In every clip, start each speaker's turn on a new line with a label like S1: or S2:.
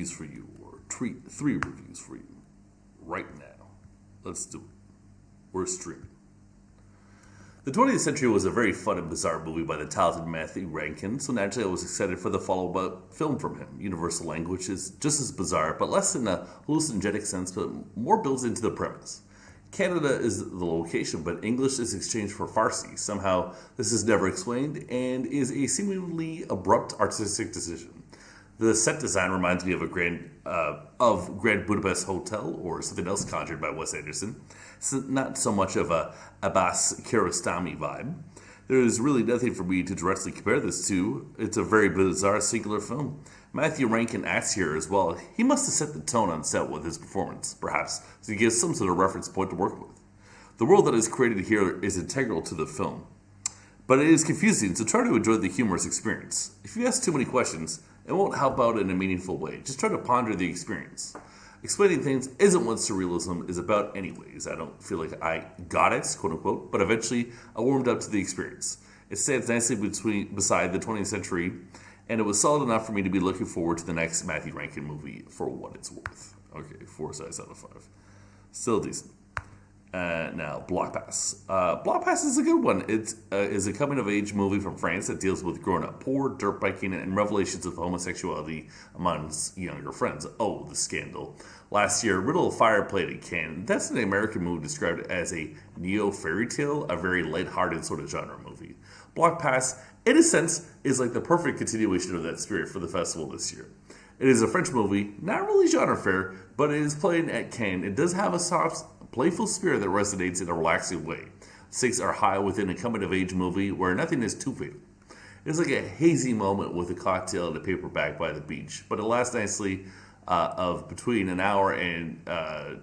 S1: reviews for you, or three reviews for you, right now. Let's do it. We're streaming. The 20th Century was a very fun and bizarre movie by the talented Matthew Rankin, so naturally I was excited for the follow-up film from him. Universal Language is just as bizarre, but less in a hallucinogenic sense, but more builds into the premise. Canada is the location, but English is exchanged for Farsi. Somehow, this is never explained and is a seemingly abrupt artistic decision. The set design reminds me of Grand Budapest Hotel or something else conjured by Wes Anderson. It's not so much of a Abbas Kiarostami vibe. There is really nothing for me to directly compare this to. It's a very bizarre, singular film. Matthew Rankin acts here as well. He must have set the tone on set with his performance, perhaps, to give some sort of reference point to work with. The world that is created here is integral to the film, but it is confusing, so try to enjoy the humorous experience. If you ask too many questions, it won't help out in a meaningful way. Just try to ponder the experience. Explaining things isn't what surrealism is about anyways. I don't feel like I got it, quote unquote, but eventually I warmed up to the experience. It stands nicely beside the 20th century, and it was solid enough for me to be looking forward to the next Matthew Rankin movie for what it's worth. Okay, 4 stars out of 5. Still decent. Now, Block Pass. Block Pass is a good one. It is a coming-of-age movie from France that deals with growing up poor, dirt biking, and revelations of homosexuality amongst younger friends. Oh, the scandal. Last year, Riddle of Fire played at Cannes. That's an American movie described as a neo-fairy tale, a very lighthearted sort of genre movie. Block Pass, in a sense, is like the perfect continuation of that spirit for the festival this year. It is a French movie, not really genre fair, but it is playing at Cannes. It does have a soft, playful spirit that resonates in a relaxing way. Stakes are high within a coming-of-age movie where nothing is too fatal. It's like a hazy moment with a cocktail and a paperback by the beach, but it lasts nicely of between an hour and a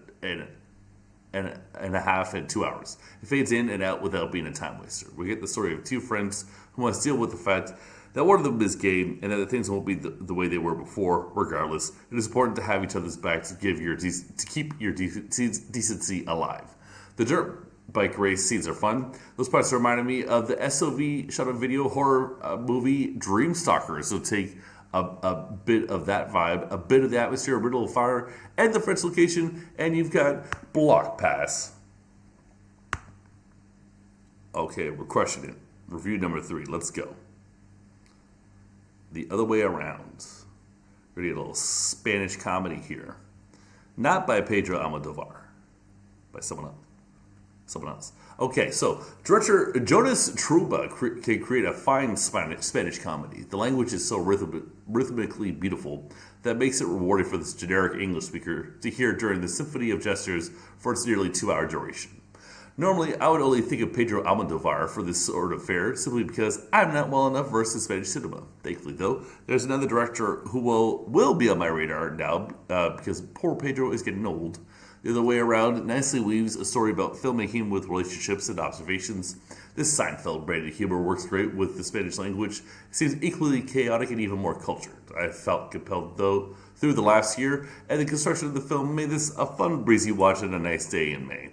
S1: half and 2 hours. It fades in and out without being a time waster. We get the story of two friends who must deal with the fact that one of them is gay and that things won't be the way they were before. Regardless, it is important to have each other's back to keep your decency alive. The dirt bike race scenes are fun. Those parts reminded me of the SOV shot on video horror movie Dreamstalker. So take a bit of that vibe, a bit of the atmosphere, a Riddle of Fire, and the French location, and you've got Block Pass. Okay, we're crushing it. Review number 3. Let's go. The Other Way Around. We're going to get a little Spanish comedy here. Not by Pedro Almodovar. By someone else. Okay, so director Jonas Truba can create a fine Spanish comedy. The language is so rhythmically beautiful that makes it rewarding for this generic English speaker to hear during the symphony of gestures for its nearly 2-hour duration. Normally, I would only think of Pedro Almodovar for this sort of fare simply because I'm not well enough versed in Spanish cinema. Thankfully, though, there's another director who will be on my radar now because poor Pedro is getting old. The Other Way Around nicely weaves a story about filmmaking with relationships and observations. This Seinfeld-branded humor works great with the Spanish language. It seems equally chaotic and even more cultured. I felt compelled, though, through the last year, and the construction of the film made this a fun, breezy watch on a nice day in May.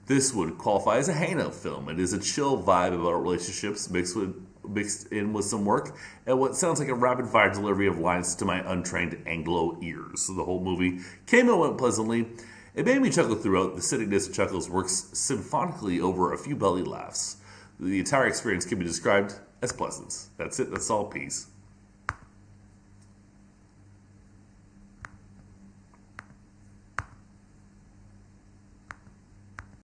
S1: This would qualify as a hangout film. It is a chill vibe about relationships mixed in with some work and what sounds like a rapid-fire delivery of lines to my untrained Anglo ears. So the whole movie came and went pleasantly. It made me chuckle throughout. The sittingness of chuckles works symphonically over a few belly laughs. The entire experience can be described as pleasant. That's it. That's all. Peace.